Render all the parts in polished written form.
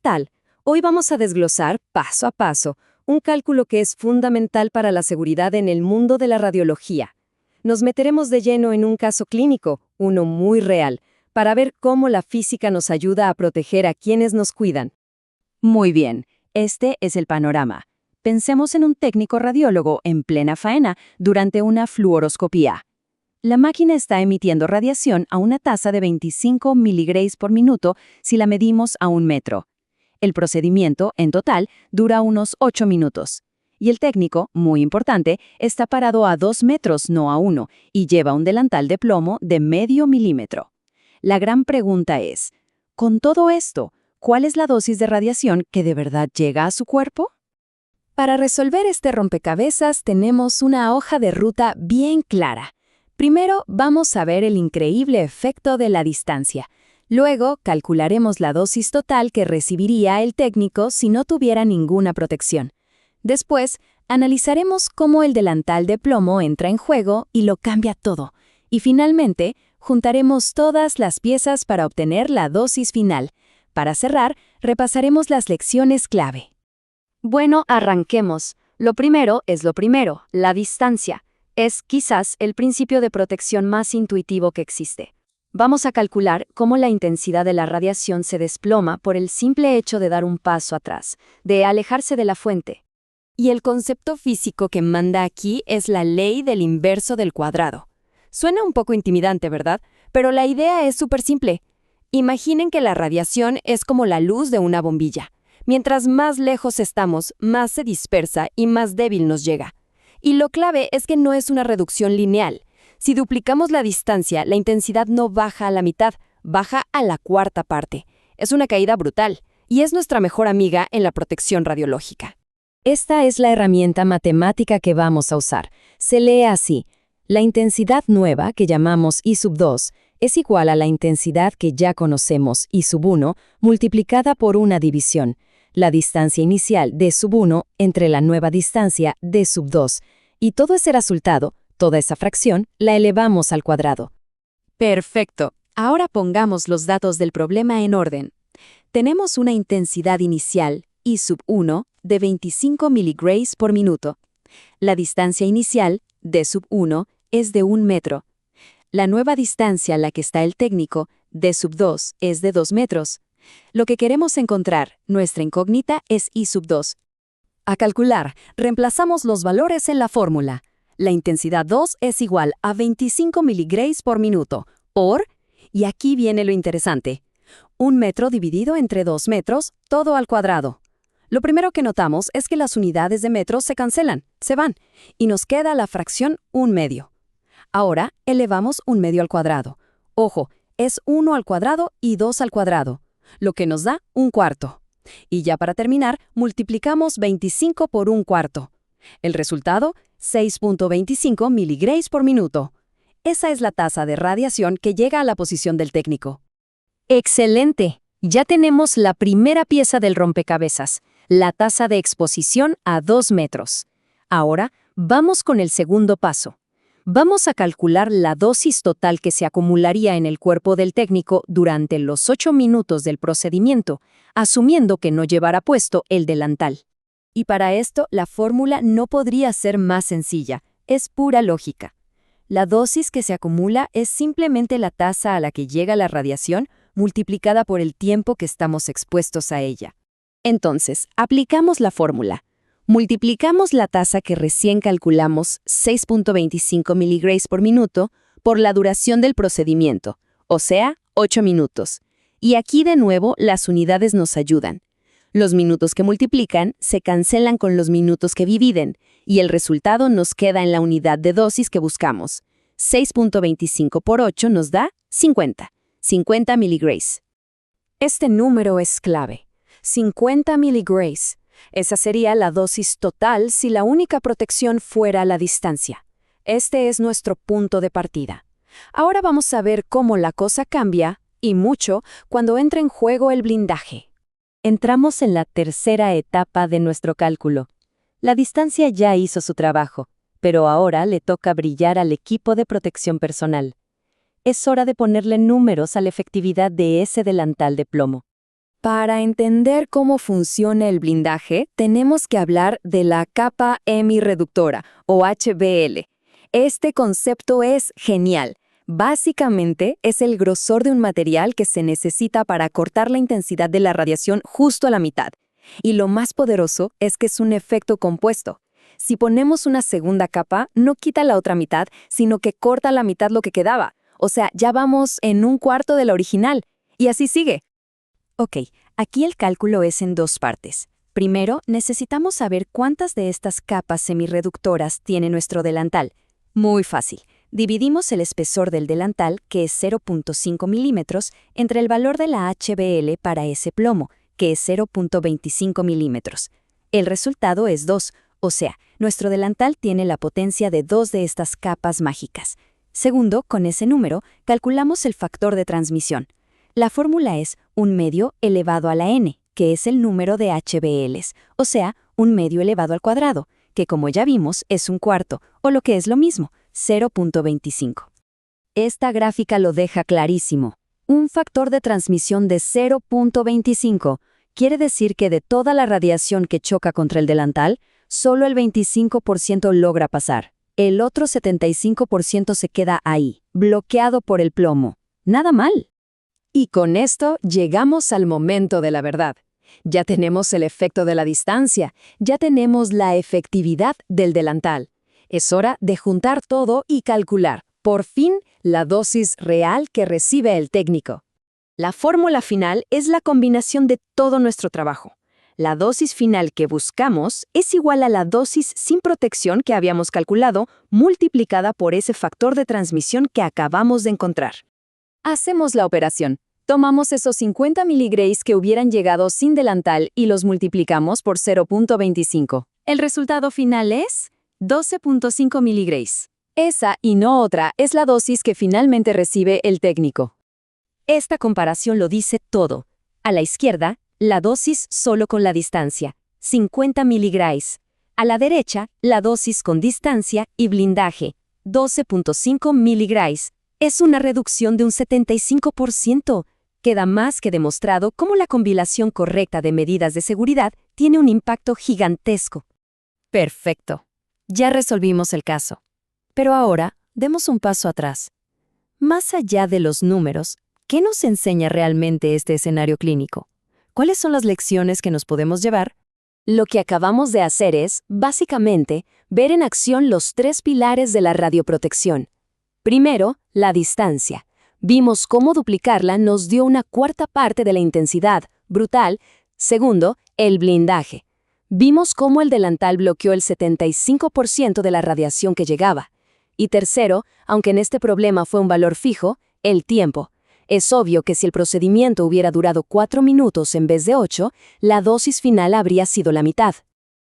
tal? Hoy vamos a desglosar, paso a paso, un cálculo que es fundamental para la seguridad en el mundo de la radiología. Nos meteremos de lleno en un caso clínico, uno muy real, para ver cómo la física nos ayuda a proteger a quienes nos cuidan. Muy bien, este es el panorama. Pensemos en un técnico radiólogo en plena faena durante una fluoroscopía. La máquina está emitiendo radiación a una tasa de 25 miligrays por minuto si la medimos a 1 metro. El procedimiento, en total, dura unos 8 minutos. Y el técnico, muy importante, está parado a 2 metros, no a 1, y lleva un delantal de plomo de medio milímetro. La gran pregunta es, con todo esto, ¿cuál es la dosis de radiación que de verdad llega a su cuerpo? Para resolver este rompecabezas tenemos una hoja de ruta bien clara. Primero vamos a ver el increíble efecto de la distancia. Luego calcularemos la dosis total que recibiría el técnico si no tuviera ninguna protección. Después, analizaremos cómo el delantal de plomo entra en juego y lo cambia todo. Y finalmente, juntaremos todas las piezas para obtener la dosis final. Para cerrar, repasaremos las lecciones clave. Bueno, arranquemos. Lo primero es lo primero, la distancia. Es quizás el principio de protección más intuitivo que existe. Vamos a calcular cómo la intensidad de la radiación se desploma por el simple hecho de dar un paso atrás, de alejarse de la fuente. Y el concepto físico que manda aquí es la ley del inverso del cuadrado. Suena un poco intimidante, ¿verdad? Pero la idea es súper simple. Imaginen que la radiación es como la luz de una bombilla. Mientras más lejos estamos, más se dispersa y más débil nos llega. Y lo clave es que no es una reducción lineal. Si duplicamos la distancia, la intensidad no baja a la mitad, baja a la cuarta parte. Es una caída brutal, y es nuestra mejor amiga en la protección radiológica. Esta es la herramienta matemática que vamos a usar. Se lee así. La intensidad nueva, que llamamos I⁻², es igual a la intensidad que ya conocemos, I⁻1, multiplicada por una división. La distancia inicial D⁻1 entre la nueva distancia D⁻2. Y todo ese resultado, toda esa fracción, la elevamos al cuadrado. Perfecto. Ahora pongamos los datos del problema en orden. Tenemos una intensidad inicial, I⁻1, de 25 miligrays por minuto. La distancia inicial, D⁻1, es de 1 metro. La nueva distancia a la que está el técnico, D⁻2, es de 2 metros. Lo que queremos encontrar, nuestra incógnita, es I⁻2. A calcular, reemplazamos los valores en la fórmula. La intensidad 2 es igual a 25 miligrays por minuto, por, y aquí viene lo interesante, 1 metro dividido entre 2 metros, todo al cuadrado. Lo primero que notamos es que las unidades de metros se cancelan, se van, y nos queda la fracción 1 medio. Ahora elevamos 1 medio al cuadrado. Ojo, es 1 al cuadrado y 2 al cuadrado, lo que nos da 1/4. Y ya para terminar, multiplicamos 25 por 1/4. El resultado, 6.25 miligrays por minuto. Esa es la tasa de radiación que llega a la posición del técnico. ¡Excelente! Ya tenemos la primera pieza del rompecabezas, la tasa de exposición a 2 metros. Ahora, vamos con el segundo paso. Vamos a calcular la dosis total que se acumularía en el cuerpo del técnico durante los 8 minutos del procedimiento, asumiendo que no llevara puesto el delantal. Y para esto, la fórmula no podría ser más sencilla, es pura lógica. La dosis que se acumula es simplemente la tasa a la que llega la radiación multiplicada por el tiempo que estamos expuestos a ella. Entonces, aplicamos la fórmula. Multiplicamos la tasa que recién calculamos, 6.25 miligrays por minuto, por la duración del procedimiento, o sea, 8 minutos. Y aquí de nuevo las unidades nos ayudan. Los minutos que multiplican se cancelan con los minutos que dividen, y el resultado nos queda en la unidad de dosis que buscamos. 6.25 por 8 nos da 50 miligrays. Este número es clave. 50 miligrays. Esa sería la dosis total si la única protección fuera la distancia. Este es nuestro punto de partida. Ahora vamos a ver cómo la cosa cambia, y mucho, cuando entra en juego el blindaje. Entramos en la tercera etapa de nuestro cálculo. La distancia ya hizo su trabajo, pero ahora le toca brillar al equipo de protección personal. Es hora de ponerle números a la efectividad de ese delantal de plomo. Para entender cómo funciona el blindaje, tenemos que hablar de la capa hemirreductora, o HBL. Este concepto es genial. Básicamente, es el grosor de un material que se necesita para cortar la intensidad de la radiación justo a la mitad. Y lo más poderoso es que es un efecto compuesto. Si ponemos una segunda capa, no quita la otra mitad, sino que corta la mitad lo que quedaba. O sea, ya vamos en un cuarto de la original. Y así sigue. Ok, aquí el cálculo es en dos partes. Primero, necesitamos saber cuántas de estas capas semirreductoras tiene nuestro delantal. Muy fácil. Dividimos el espesor del delantal, que es 0.5 milímetros, entre el valor de la HBL para ese plomo, que es 0.25 milímetros. El resultado es 2, o sea, nuestro delantal tiene la potencia de 2 de estas capas mágicas. Segundo, con ese número, calculamos el factor de transmisión. La fórmula es 1/2 elevado a la n, que es el número de HBLs, o sea, 1/2 elevado al cuadrado, que como ya vimos es un cuarto, o lo que es lo mismo, 0.25. Esta gráfica lo deja clarísimo. Un factor de transmisión de 0.25 quiere decir que de toda la radiación que choca contra el delantal, solo el 25% logra pasar. El otro 75% se queda ahí, bloqueado por el plomo. Nada mal. Y con esto llegamos al momento de la verdad. Ya tenemos el efecto de la distancia, ya tenemos la efectividad del delantal. Es hora de juntar todo y calcular, por fin, la dosis real que recibe el técnico. La fórmula final es la combinación de todo nuestro trabajo. La dosis final que buscamos es igual a la dosis sin protección que habíamos calculado, multiplicada por ese factor de transmisión que acabamos de encontrar. Hacemos la operación. Tomamos esos 50 miligrays que hubieran llegado sin delantal y los multiplicamos por 0.25. El resultado final es 12.5 miligrays. Esa y no otra es la dosis que finalmente recibe el técnico. Esta comparación lo dice todo. A la izquierda, la dosis solo con la distancia, 50 miligrays. A la derecha, la dosis con distancia y blindaje, 12.5 miligrays. Es una reducción de un 75%. Queda más que demostrado cómo la combinación correcta de medidas de seguridad tiene un impacto gigantesco. Perfecto. Ya resolvimos el caso. Pero ahora, demos un paso atrás. Más allá de los números, ¿qué nos enseña realmente este escenario clínico? ¿Cuáles son las lecciones que nos podemos llevar? Lo que acabamos de hacer es, básicamente, ver en acción los 3 pilares de la radioprotección. Primero, la distancia. Vimos cómo duplicarla nos dio una cuarta parte de la intensidad, brutal. Segundo, el blindaje. Vimos cómo el delantal bloqueó el 75% de la radiación que llegaba. Y tercero, aunque en este problema fue un valor fijo, el tiempo. Es obvio que si el procedimiento hubiera durado 4 minutos en vez de 8, la dosis final habría sido la mitad.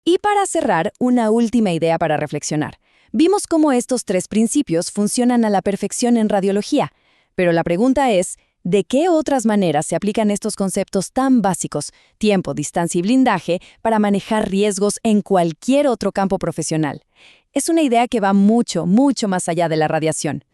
Y para cerrar, una última idea para reflexionar. Vimos cómo estos 3 principios funcionan a la perfección en radiología. Pero la pregunta es, ¿de qué otras maneras se aplican estos conceptos tan básicos, tiempo, distancia y blindaje, para manejar riesgos en cualquier otro campo profesional? Es una idea que va mucho, mucho más allá de la radiación.